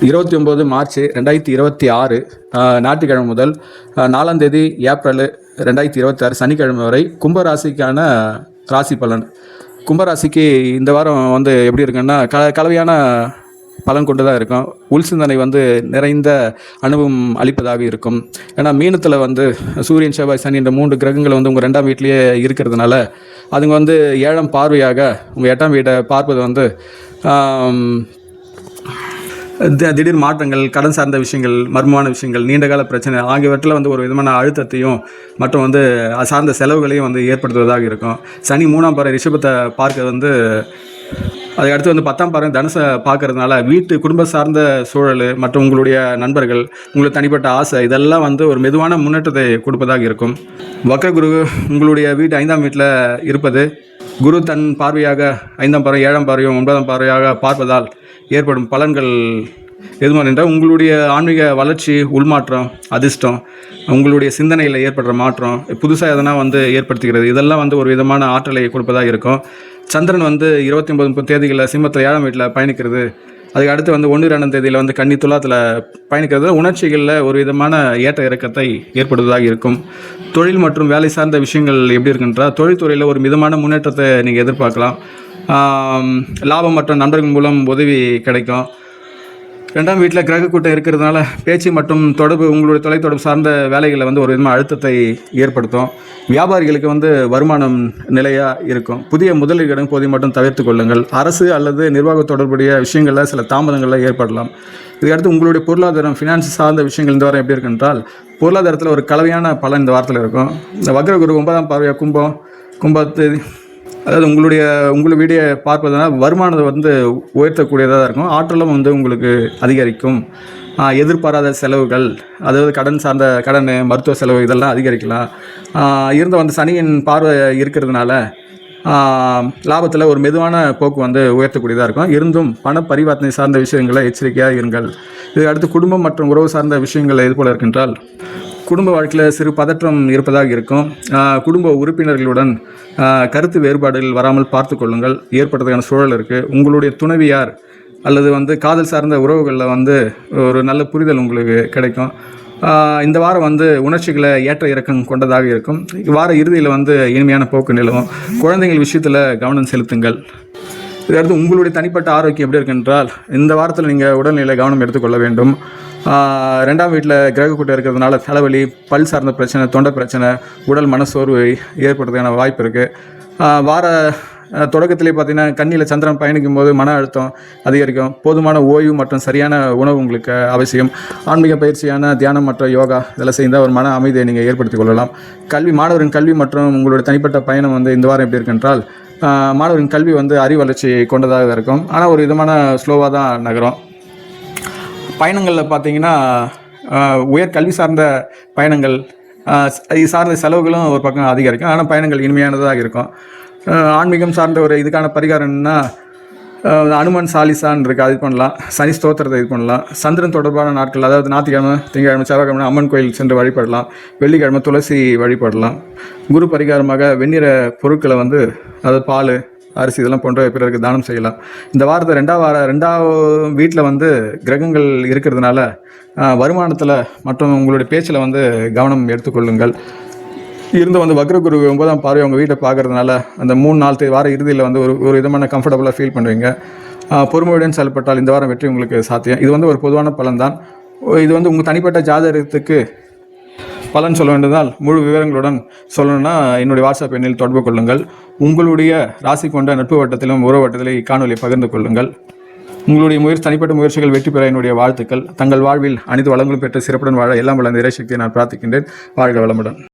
29 March 2026 ஞாயிற்றுக்கிழமை முதல் 4ஆம் தேதி ஏப்ரல் 2026 சனிக்கிழமை வரை கும்பராசிக்கான ராசி பலன். கும்பராசிக்கு இந்த வாரம் எப்படி இருக்குன்னா கலவையான பலன் கொண்டு தான் இருக்கும். உள் சிந்தனை நிறைந்த அனுபவம் அளிப்பதாக இருக்கும். ஏன்னா மீனத்தில் சூரியன், செவ்வாய், சனி என்ற 3 கிரகங்கள் உங்கள் 2ஆம் வீட்டிலேயே இருக்கிறதுனால அதுங்க 7ஆம் பார்வையாக உங்கள் 8ஆம் வீட்டை பார்ப்பது திடீர் மாற்றங்கள், கடன் சார்ந்த விஷயங்கள், மர்மமான விஷயங்கள், நீண்டகால பிரச்சனை ஆகியவற்றில் ஒரு விதமான அழுத்தத்தையும் மற்றும் அது சார்ந்த செலவுகளையும் ஏற்படுத்துவதாக இருக்கும். சனி 3ஆம் பார்வை ரிஷபத்தை பார்க்க அதுக்கு அடுத்து 10ஆம் பார்வை தனுசை பார்க்கறதுனால வீட்டு குடும்ப சார்ந்த சூழல் மற்றும் உங்களுடைய நண்பர்கள், உங்களுக்கு தனிப்பட்ட ஆசை இதெல்லாம் ஒரு மெதுவான முன்னேற்றத்தை கொடுப்பதாக இருக்கும். வக்ர குரு உங்களுடைய வீட்டு 5ஆம் வீட்டில் இருப்பது, குரு தன் பார்வையாக 5ஆம் பார்வை, 7ஆம் பார்வையும் 9ஆம் பார்வையாக பார்ப்பதால் ஏற்படும் பலன்கள் எதுவும் என்றால் உங்களுடைய ஆன்மீக வளர்ச்சி, உள்மாற்றம், அதிர்ஷ்டம், உங்களுடைய சிந்தனையில் ஏற்படுற மாற்றம், புதுசாக எதனா ஏற்படுத்துகிறது. இதெல்லாம் ஒரு விதமான ஆற்றலை கொடுப்பதாக இருக்கும். சந்திரன் 29-30 தேதிகளில் சிம்மத்தில் 7ஆம் வீட்டில் பயணிக்கிறது. அதுக்கு அடுத்து 1-2ஆம் தேதியில் கன்னி துலாத்தில் பயணிக்கிறது. உணர்ச்சிகளில் ஒரு விதமான ஏற்ற இறக்கத்தை ஏற்படுவதாக இருக்கும். தொழில் மற்றும் வேலை சார்ந்த விஷயங்கள் எப்படி இருக்குன்றால் தொழில்துறையில் ஒரு மிதமான முன்னேற்றத்தை நீங்கள் எதிர்பார்க்கலாம். லாபம் மற்றும் நண்பர்கள் மூலம் உதவி கிடைக்கும். 2ஆம் வீட்டில் கிரக கூட்டம் இருக்கிறதுனால பேச்சு மற்றும் தொடர்பு, உங்களுடைய தொலைத்தொடர்பு சார்ந்த வேலைகளில் ஒரு விதமான அழுத்தத்தை ஏற்படுத்தும். வியாபாரிகளுக்கு வருமானம் நிலையாக இருக்கும். புதிய முதலீடுகளும் போதை மட்டும் தவிர்த்து கொள்ளுங்கள். அரசு அல்லது நிர்வாக தொடர்புடைய விஷயங்களில் சில தாமதங்களில் ஏற்படலாம். இதுக்கடுத்து உங்களுடைய பொருளாதாரம், ஃபினான்ஸ் சார்ந்த விஷயங்கள் இந்த வாரம் எப்படி இருக்குன்றால் பொருளாதாரத்தில் ஒரு கலவையான பலன் இந்த வாரத்தில் இருக்கும். இந்த வக்ர குரு 9ஆம் பார்வையாக கும்பத்து, அதாவது உங்களுடைய வீடியோ பார்ப்பதனால் வருமானத்தை உயர்த்தக்கூடியதாக இருக்கும். ஆற்றலும் உங்களுக்கு அதிகரிக்கும். எதிர்பாராத செலவுகள், அதாவது கடன் சார்ந்த மருத்துவ செலவு இதெல்லாம் அதிகரிக்கலாம். இருந்த சனியின் பார்வை இருக்கிறதுனால லாபத்தில் ஒரு மெதுவான போக்கு உயர்த்தக்கூடியதாக இருக்கும். இருந்தும் பண பரிவர்த்தனை சார்ந்த விஷயங்களை எச்சரிக்கையாக இருங்கள். இது அடுத்து குடும்பம் மற்றும் உறவு சார்ந்த விஷயங்கள் இது போல இருக்கின்றால் குடும்ப வாழ்க்கையில் சிறு பதற்றம் இருப்பதாக இருக்கும். குடும்ப உறுப்பினர்களுடன் கருத்து வேறுபாடுகள் வராமல் பார்த்து கொள்ளுங்கள். ஏற்படுறதுக்கான சூழல் இருக்குது. உங்களுடைய துணைவியார் அல்லது காதல் சார்ந்த உறவுகளில் ஒரு நல்ல புரிதல் உங்களுக்கு கிடைக்கும். இந்த வாரம் உணர்ச்சிகளை ஏற்ற இறக்கம் கொண்டதாக இருக்கும். வார இறுதியில் இனிமையான போக்கு நிலவும். குழந்தைகள் விஷயத்தில் கவனம் செலுத்துங்கள். இதற்கு உங்களுடைய தனிப்பட்ட ஆரோக்கியம் எப்படி இருக்குன்றால் இந்த வாரத்தில் நீங்கள் உடல்நிலை கவனம் எடுத்துக்கொள்ள வேண்டும். 2ஆம் வீட்டில் கிரக கூட்டம் இருக்கிறதுனால தலைவலி, பல் சார்ந்த பிரச்சனை, தொண்டை பிரச்சனை, உடல் மனசோர்வு ஏற்படுறதுக்கான வாய்ப்பு இருக்குது. வார தொடக்கத்திலே பார்த்திங்கன்னா கண்ணியில் சந்திரன் பயணிக்கும் போது மன அழுத்தம் அதிகரிக்கும். போதுமான ஓய்வு மற்றும் சரியான உணவு உங்களுக்கு அவசியம். ஆன்மீக பயிற்சியான தியானம் மற்றும் யோகா இதெல்லாம் செய்தால் ஒரு மன அமைதியை நீங்கள் ஏற்படுத்தி கொள்ளலாம். மாணவரின் கல்வி மற்றும் உங்களுடைய தனிப்பட்ட பயணம் இந்த வாரம் எப்படி இருக்குன்றால் மாணவரின் கல்வி அறிவு வளர்ச்சி கொண்டதாக இருக்கும். ஆனால் ஒரு விதமான ஸ்லோவாக தான் நகரும். பயணங்களில் பார்த்திங்கன்னா உயர்கல்வி சார்ந்த பயணங்கள், இது சார்ந்த செலவுகளும் ஒரு பக்கம் அதிகரிக்கும். ஆனால் பயணங்கள் இனிமையானதாக இருக்கும். ஆன்மீகம் சார்ந்த ஒரு இதுக்கான பரிகாரம்னா அனுமன் சாலிசான் இருக்குது, அது பண்ணலாம். சனி ஸ்தோத்திரத்தை இது பண்ணலாம். சந்திரன் தொடர்பான நாட்கள், அதாவது ஞாயிற்றுக்கிழமை, திங்கட்கிழமை, செவ்வாய்க்கிழமை அம்மன் கோயில் சென்று வழிபடலாம். வெள்ளிக்கிழமை துளசி வழிபடலாம். குரு பரிகாரமாக வெண்ணிற பொருட்களை அதாவது பால், அரிசி இதெல்லாம் போன்ற பிறருக்கு தானம் செய்யலாம். இந்த வாரத்தை 2ஆம் வீட்டில் கிரகங்கள் இருக்கிறதுனால வருமானத்தில் மற்றும் உங்களுடைய பேச்சில் கவனம் எடுத்துக்கொள்ளுங்கள். இருந்து வக்ரகுரு 9ஆம் பார்வை உங்கள் வீட்டை பார்க்கறதுனால அந்த 3-4 வார இறுதியில் ஒரு விதமான கம்ஃபர்டபுளாக ஃபீல் பண்ணுவீங்க. பொறுமையுடன் செயல்பட்டால் இந்த வாரம் வெற்றி உங்களுக்கு சாத்தியம். இது ஒரு பொதுவான பலன் தான். இது உங்கள் தனிப்பட்ட ஜாதகத்துக்கு பலன் சொல்ல வேண்டியதால் முழு விவரங்களுடன் சொல்லணும்னா என்னுடைய வாட்ஸ்அப் எண்ணில் தொடர்பு கொள்ளுங்கள். உங்களுடைய ராசி கொண்ட நட்பு வட்டத்திலும் உறவு வட்டத்திலும் இக்காணொலியை பகிர்ந்து கொள்ளுங்கள். உங்களுடைய தனிப்பட்ட முயற்சிகள் வெற்றி பெற என்னுடைய வாழ்த்துக்கள். தங்கள் வாழ்வில் அனைத்து வளங்களும் பெற்று சிறப்புடன் வாழ எல்லாம் வளர்ந்த இறைசக்தியை நான் பிரார்த்திக்கின்றேன். வாழ்க வளமுடன்.